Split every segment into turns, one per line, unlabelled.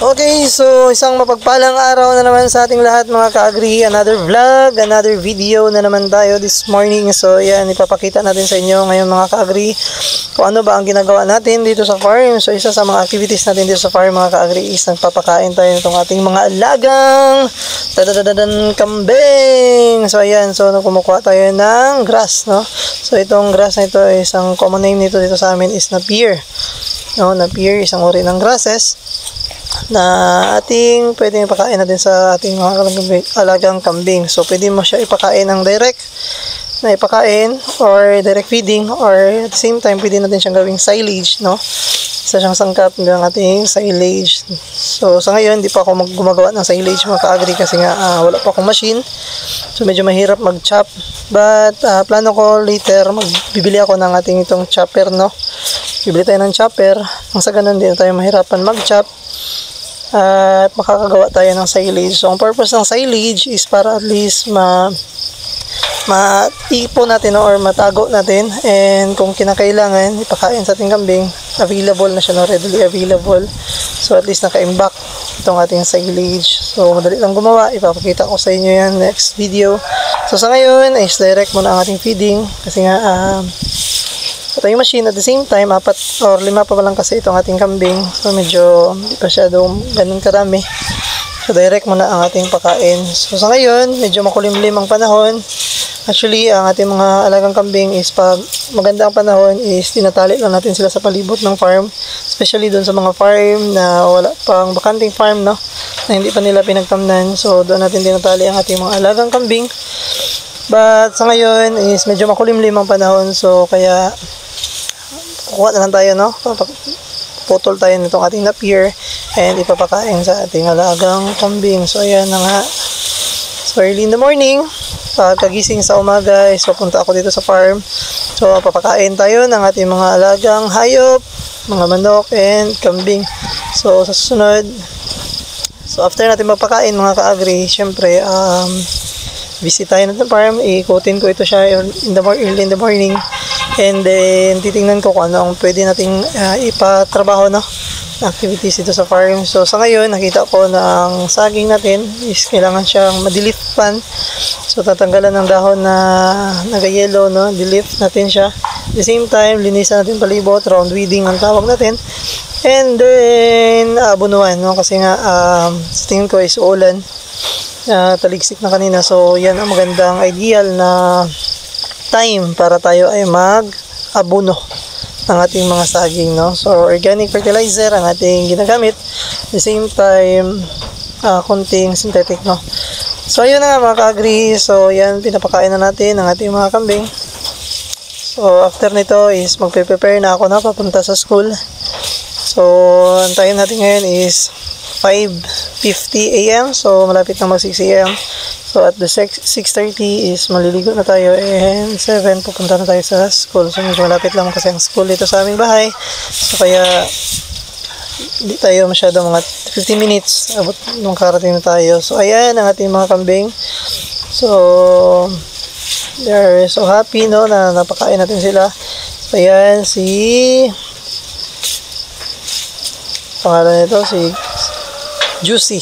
Okay, so isang mapagpalang araw na naman sa ating lahat mga ka-agri. Another vlog, another video na naman tayo this morning. So yan, ipapakita natin sa inyo ngayon mga ka-agri kung ano ba ang ginagawa natin dito sa farm. So isa sa mga activities natin dito sa farm mga ka-agri is nagpapakain tayo nitong ating mga alagang kambing. So ayan, so kumukuha tayo ng grass, no? So itong grass na ito, isang common name nito dito sa amin is napier. No, napier, isang uri ng grasses na ating pwedeng ipakain natin sa ating mga alagang kambing. So pwede mo siya ipakain ng direct na ipakain or direct feeding, or at the same time pwede natin siyang gawing silage, no? Isa siyang sangkap ng ating silage. So sa ngayon hindi pa ako gumagawa ng silage mga ka-agri kasi nga wala pa akong machine. So medyo mahirap mag-chop, but plano ko later magbibili ako ng ating itong chopper, no? Bibili tayo ng chopper nang sa ganun din tayo mahirapan mag-chop at makakagawa tayo ng silage. So ang purpose ng silage is para at least maipo natin, no, or matago natin, and kung kinakailangan ipakain sa ating kambing, available na siya, no, readily available. So at least naka-imbak itong ating silage. So madali lang gumawa, ipapakita ko sa inyo yan next video. So sa ngayon is direct muna ang ating feeding kasi nga ito yung machine. At the same time, 4 or 5 pa lang kasi itong ating kambing. So medyo hindi pa siya ganun karami. So direct muna ang ating pakain. So sa ngayon, medyo makulimlim ang panahon. Actually, ang ating mga alagang kambing is pag maganda ang panahon is tinatali lang natin sila sa palibot ng farm. Especially doon sa mga farm na wala pang bakanting farm, no, na hindi pa nila pinagtamnan. So doon natin tinatali ang ating mga alagang kambing. But sa ngayon is medyo makulimlim ang panahon. So kaya kukuha na lang tayo, no? Putol tayo nitong ating napier and ipapakain sa ating alagang kambing. So ayan na nga. So early in the morning, pagkagising sa umaga is papunta ako dito sa farm. So papakain tayo ng ating mga alagang hayop, mga manok and kambing. So sa susunod, so after natin mapakain mga ka-agri, syempre visit tayo natin farm, ikutin ko ito siya early in the morning, and then titingnan ko kung ano ang pwede nating ipatrabaho, no, activities dito sa farm. So sa ngayon nakita ko na ang saging natin is kailangan siyang madilift pan. So tatanggalan ng dahon na naga-yellow, no, dilift natin siya. At the same time linisan natin palibot, round weeding ang tawag natin, and then abunuan, no, kasi nga sa tingin ko is ulan, taligsik na kanina. So yan ang magandang ideal na time para tayo ay mag-abono ng ating mga saging, no. So organic fertilizer ang ating ginagamit, at the same time konting synthetic, no. So ayun na nga mga ka-agri. So yan, pinapakain na natin ang ating mga kambing. So after nito is magpe-prepare na ako na papunta sa school. So ang time natin ngayon is 5:50 AM. So malapit na mag 6 AM. So at the 6:30 is maliligo na tayo, and 7 pupunta na tayo sa school. So medyo malapit lang kasi ang school dito sa aming bahay. So kaya hindi tayo masyado, mga 15 minutes abot nung karating na tayo. So ayan ang ating mga kambing. So they're so happy, no, na napakain natin sila. So ayan pangalan nito si Juicy.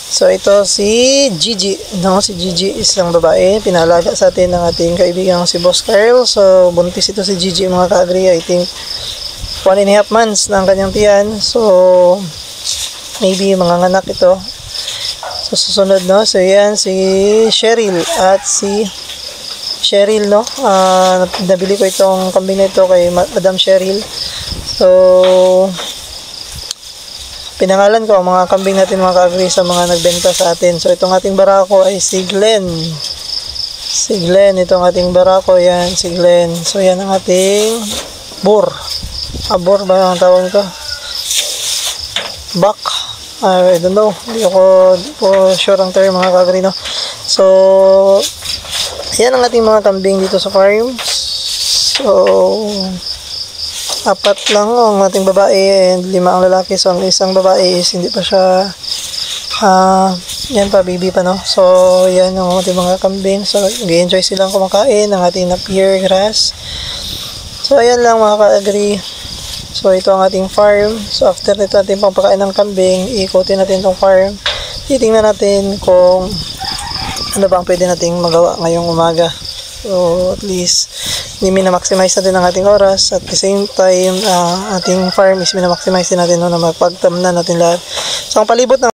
So ito si Gigi, no, si Gigi isang babae, pinalaga sa atin ng ating kaibigang si Boss Carl. So buntis ito si Gigi mga ka-agri. I think 1.5 months na ang kanyang tiyan. So maybe mga anak ito. So susunod, no. So yan si Cheryl at si Cheryl, no. Nabili ko itong kambing na ito kay Madam Cheryl. So pinangalan ko ang mga kambing natin mga ka-agri sa mga nagbenta sa atin. So itong ating barako ay si Glenn. Si Glenn, itong ating barako, yan, si Glenn. So yan ang ating bur. Bur ba ang tawag nito? Bak. I don't know. Hindi po sure ang term mga ka-agri, no. So yan ang ating mga kambing dito sa farm. So 4 lang ang ating babae and 5 ang lalaki. So ang isang babae is hindi pa siya yan pa, baby pa, no. So yan ang ating mga kambing. So nag-enjoy silang kumakain ng ating napier grass. So ayan lang mga ka-agri. So ito ang ating farm. So after nito ating pangpakain ng kambing, iikutin natin itong farm. Titingnan natin kung ano ba ang pwede nating magawa ngayong umaga. So at least minamaximize natin ang ating oras. At the same time, ating farm is minamaximize din natin na mapagtamnan natin lahat. So ang palibot ng